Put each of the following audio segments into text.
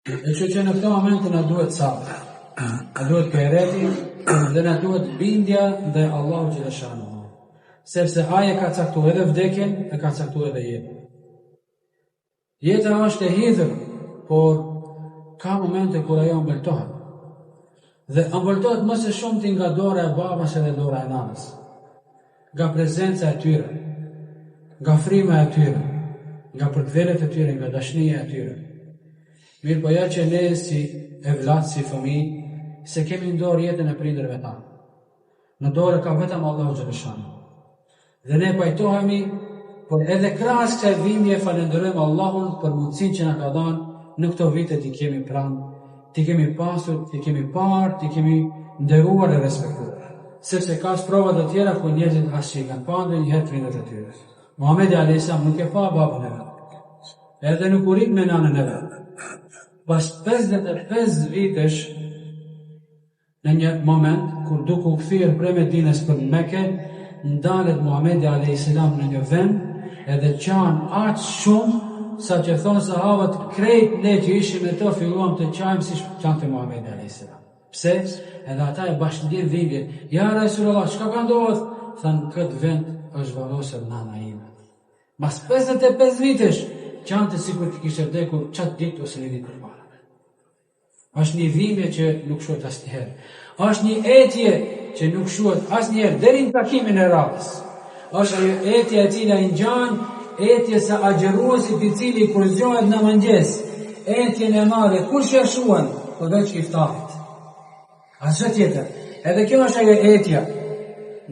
E që në këto momente na duhet sabër, na duhet kërreti dhe na duhet bindja dhe Allahu xhaleshanu. Sepse ai ka caktuar edhe vdekjen e ka caktuar edhe jetën. Jeta është e hidhur, por ka momente kur ajo mbëltohet. Dhe mbëltohet më së shumti nga dora e babas edhe dora e nanës, nga prezenca e tyre, nga frima e tyre, nga përkthjelet e tyre, nga dashnia e tyre. Mirë po ja që ne si evlat, si fëmijë, se kemi në dorë jetën e prindërve tanë. Në dorë ka vetëm Allahu xhaleshanu. Dhe ne pajtohemi, por edhe krahas kësaj dhimbje falenderojmë Allahun për mundësinë që na ka dhënë në këto vite t'i kemi pranë, t'i kemi pasur, t'i kemi parë, t'i kemi nderuar dhe respektuar. Sepse ka prova të tjera ku njerëzit as që i kanë parë ndonjëherë prindërit e tyre. Muhamedi alayhis salam nuk e pa babën e vet. Edhe nuk u rit me nanën e vet. Pas 55 vitesh, në një moment, kur duke u kthyer prej Medinës për Mekë, ndalet Muhamedi alayhis salam në një vend, edhe qan aq shumë, sa që thonë sahabët, krejt ne që ishim me to, filluam të qajmë si qante Muhamedi alayhis salam. Pse? Edhe ata e bashkëndin dhimbjen. Ja Rasulullah, çka ka ndodhur? Thanë, këtë vend është varrosur nana ime. Mas 55 vitesh, qante sikur të kishte vdekur çat ditë ose një ditë përpara. Është një dhimbje që nuk shohet asnjëherë. Është një etje që nuk shohet asnjëherë deri në takimin e radhës. Është një etje e cila i ngjan etje sa agjeruesit i cili kur zgjohet në mëngjes, etjen e marrë kur sheshuan, përveç iftarit. Asgjë tjetër. Edhe kjo është ajo etja.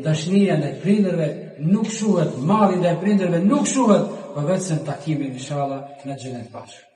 Dashnia ndaj prindërve nuk shohet, marrja ndaj prindërve nuk shohet, përveç se në takimin inshallah në xhenet bashkë.